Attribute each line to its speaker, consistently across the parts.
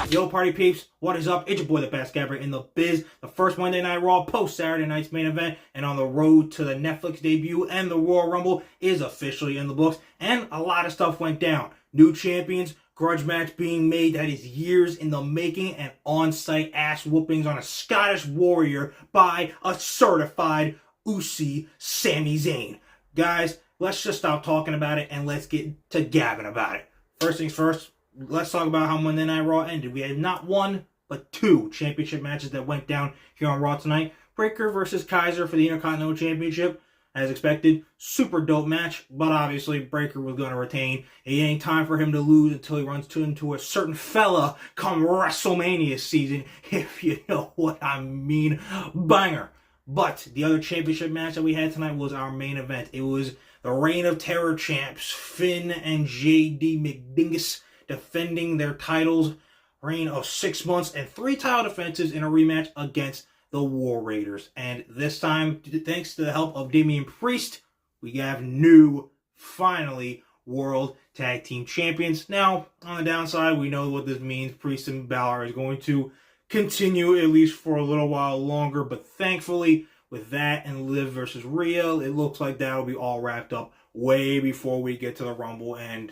Speaker 1: Yo, party peeps, what is up? It's your boy, the best gabber in the biz. The first Monday Night Raw post Saturday night's main event, and on the road to the Netflix debut and the Royal Rumble is officially in the books, and a lot of stuff went down. New champions, grudge match being made that is years in the making, and on-site ass whoopings on a Scottish warrior by a certified Usi, Sami Zayn. Guys, let's just stop talking about it and let's get to gabbing about it. First things first, let's talk about how Monday Night Raw ended. We had not one, but two championship matches that went down here on Raw tonight. Breakker versus Kaiser for the Intercontinental Championship, as expected. Super dope match, but obviously Breakker was going to retain. It ain't time for him to lose until he runs into a certain fella come WrestleMania season, if you know what I mean. Banger. But the other championship match that we had tonight was our main event. It was the Reign of Terror champs, Finn and JD McDingus, defending their titles, reign of 6 months and 3 title defenses in a rematch against the War Raiders. And this time, thanks to the help of Damian Priest, we have new, finally, World Tag Team Champions. Now, on the downside, we know what this means. Priest and Balor is going to continue at least for a little while longer, but thankfully, with that and Liv versus Rhea, it looks like that'll be all wrapped up way before we get to the Rumble, and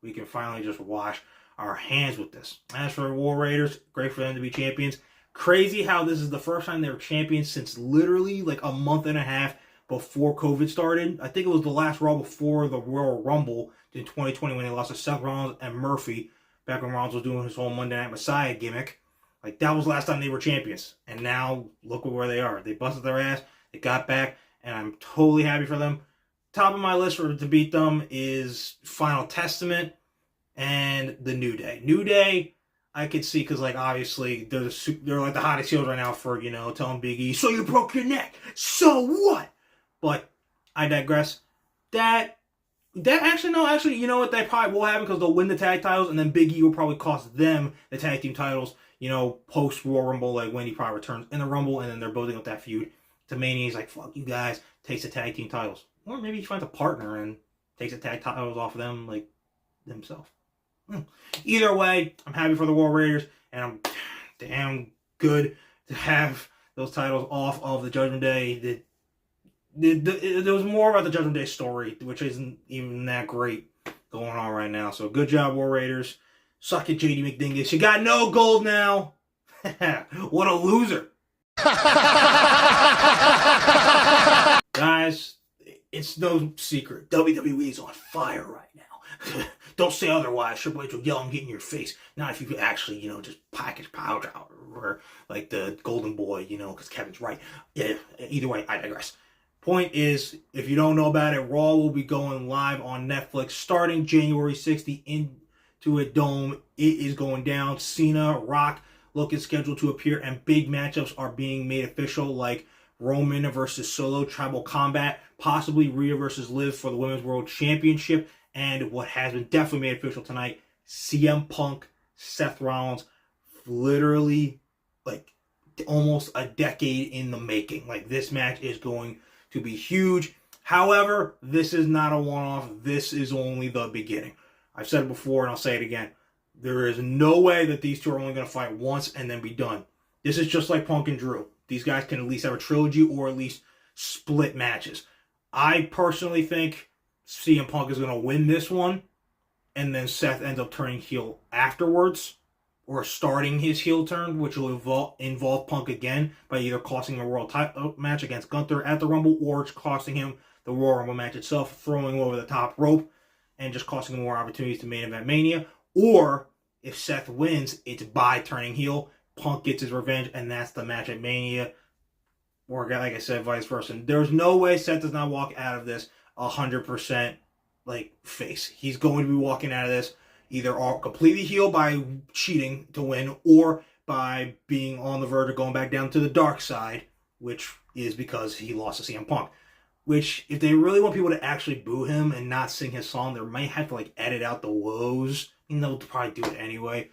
Speaker 1: we can finally just wash our hands with this. As for the War Raiders, great for them to be champions. Crazy how this is the first time they were champions since literally like a month and a half before COVID started. I think it was the last Raw before the Royal Rumble in 2020 when they lost to Seth Rollins and Murphy, back when Rollins was doing his whole Monday Night Messiah gimmick. Like, that was the last time they were champions. And now, look where they are. They busted their ass, they got back, and I'm totally happy for them. Top of my list to beat them is Final Testament and the New Day. New Day, I could see, because, like, obviously, they're like the hottest heels right now for, you know, telling Big E, so you broke your neck, so what? But I digress. That actually, you know what, that probably will happen, because they'll win the tag titles, and then Big E will probably cost them the tag team titles, you know, post-Royal Rumble, like when he probably returns in the Rumble, and then they're building up that feud to Mania. He's like, fuck you guys, takes the tag team titles. Or maybe he finds a partner and takes the tag titles off of them, like, himself. Either way, I'm happy for the War Raiders, and I'm damn good to have those titles off of the Judgment Day. There was more about the Judgment Day story, which isn't even that great going on right now. So good job, War Raiders. Suck it, JD McDingus. You got no gold now. What a loser. Guys, it's no secret. WWE is on fire right now. Don't say otherwise. Triple H will yell and get in your face. Not if you could actually, you know, just package powder out or like the Golden Boy, you know, because Kevin's right. Yeah, either way, I digress. Point is, if you don't know about it, Raw will be going live on Netflix starting January 60th into a dome. It is going down. Cena, Rock looking scheduled to appear, and big matchups are being made official, like Roman versus Solo Tribal Combat, possibly Rhea versus Liv for the Women's World Championship, and what has been definitely made official tonight, CM Punk, Seth Rollins, literally like almost a decade in the making. Like, this match is going to be huge. However, this is not a one-off. This is only the beginning. I've said it before, and I'll say it again. There is no way that these two are only going to fight once and then be done. This is just like Punk and Drew. These guys can at least have a trilogy or at least split matches. I personally think CM Punk is going to win this one, and then Seth ends up turning heel afterwards, or starting his heel turn, which will involve Punk again by either costing him a world title match against Gunther at the Rumble, or it's costing him the Royal Rumble match itself, throwing him over the top rope, and just costing him more opportunities to main event Mania. Or, if Seth wins, it's by turning heel, Punk gets his revenge, and that's the match at Mania. Or, like I said, vice versa. There's no way Seth does not walk out of this 100% like face. He's going to be walking out of this either completely heel by cheating to win, or by being on the verge of going back down to the dark side, which is because he lost to CM Punk. Which, if they really want people to actually boo him and not sing his song, they might have to like edit out the woes. And they'll probably do it anyway.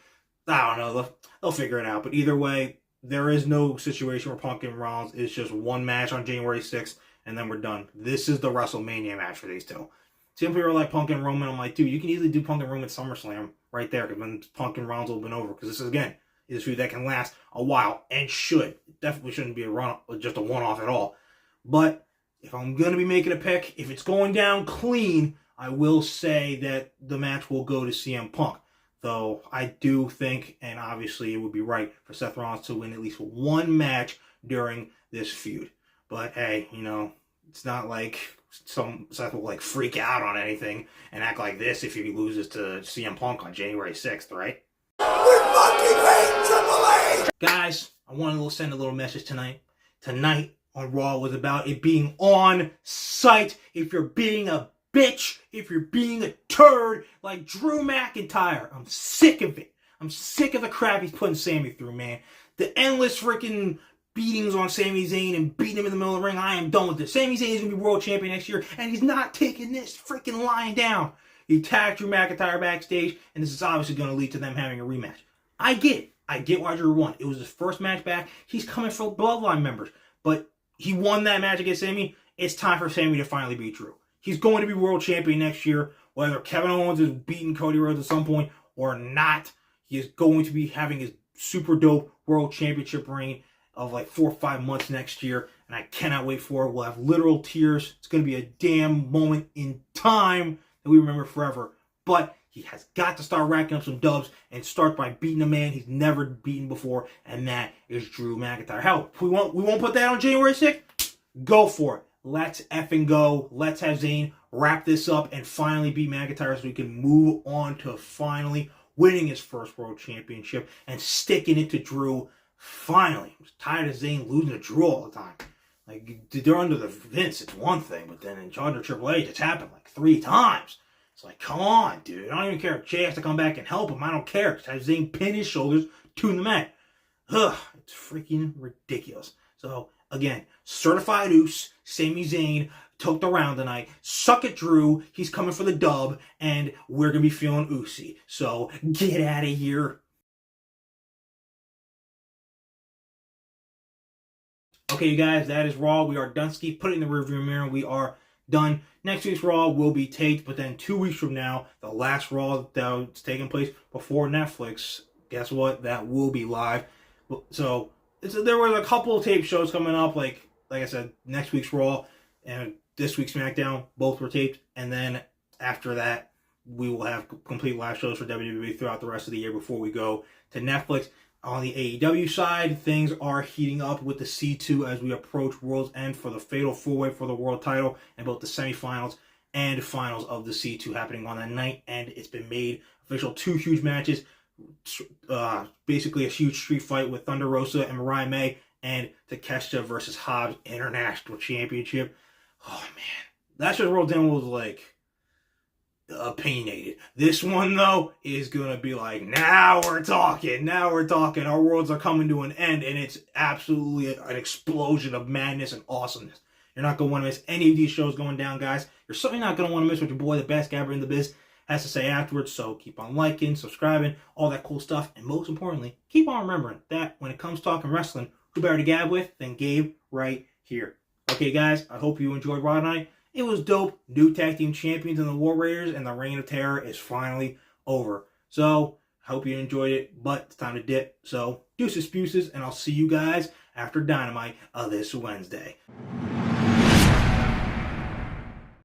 Speaker 1: I don't know. They'll figure it out. But either way, there is no situation where Punk and Rollins is just one match on January 6th, and then we're done. This is the WrestleMania match for these two. Some people are like Punk and Roman. I'm like, dude, you can easily do Punk and Roman at SummerSlam right there, because then Punk and Rollins will have been over. Because this is, again, is a feud that can last a while and definitely shouldn't be just a one-off at all. But if I'm going to be making a pick, if it's going down clean, I will say that the match will go to CM Punk. Though I do think, and obviously it would be right for Seth Rollins to win at least one match during this feud. But hey, it's not like Seth will like freak out on anything and act like this if he loses to CM Punk on January 6th, right? We fucking hate Triple H! Guys, I wanted to send a little message tonight. Tonight on Raw was about it being on site. If you're being a bitch, if you're being a turd like Drew McIntyre, I'm sick of it. I'm sick of the crap he's putting Sami through, man. The endless freaking beatings on Sami Zayn and beating him in the middle of the ring. I am done with this. Sami Zayn is going to be world champion next year, and he's not taking this freaking lying down. He attacked Drew McIntyre backstage, and this is obviously going to lead to them having a rematch. I get it. I get why Drew won. It was his first match back. He's coming for Bloodline members, but he won that match against Sami. It's time for Sami to finally beat Drew. He's going to be world champion next year, whether Kevin Owens is beating Cody Rhodes at some point or not. He is going to be having his super dope world championship reign of like 4 or 5 months next year, and I cannot wait for it. We'll have literal tears. It's going to be a damn moment in time that we remember forever. But he has got to start racking up some dubs and start by beating a man he's never beaten before, and that is Drew McIntyre. Hell, we won't put that on January 6th? Go for it. Let's effing go. Let's have Zayn wrap this up and finally beat McIntyre so we can move on to finally winning his first world championship and sticking it to Drew. Finally. I'm tired of Zayn losing to Drew all the time. Like, they're under the Vince, it's one thing, but then in charge of Triple H, it's happened like 3 times. It's like, come on, dude. I don't even care if Jay has to come back and help him. I don't care. Just have Zayn pin his shoulders to the mat. Ugh, it's freaking ridiculous. So, again, certified oos, Sami Zayn, took the round tonight. Suck it, Drew. He's coming for the dub, and we're going to be feeling oosy. So, get out of here. Okay, you guys, that is Raw. We are done. Put it in the rearview mirror. We are done. Next week's Raw will be taped, but then 2 weeks from now, the last Raw that's taking place before Netflix, guess what? That will be live. So, there was a couple of tape shows coming up, like I said, next week's Raw and this week's SmackDown, both were taped, and then after that, we will have complete live shows for WWE throughout the rest of the year before we go to Netflix. On the AEW side, things are heating up with the C2 as we approach World's End for the Fatal 4-Way for the World title and both the semifinals and finals of the C2 happening on that night. And it's been made official 2 huge matches. Basically a huge street fight with Thunder Rosa and Mariah May and Takeshita versus Hobbs International Championship. Oh, man. That shit World's End was like opinionated. This one, though, is going to be like, now we're talking. Our worlds are coming to an end, and it's absolutely an explosion of madness and awesomeness. You're not going to want to miss any of these shows going down, guys. You're certainly not going to want to miss what your boy, the best gabber in the biz, has to say afterwards. So keep on liking, subscribing, all that cool stuff. And most importantly, keep on remembering that when it comes to talking wrestling, who better to gab with than Gabe right here. Okay, guys, I hope you enjoyed Raw tonight. It was dope. New tag team champions in the War Raiders, and the Reign of Terror is finally over. So, I hope you enjoyed it, but it's time to dip. So, deuces, and I'll see you guys after Dynamite this Wednesday.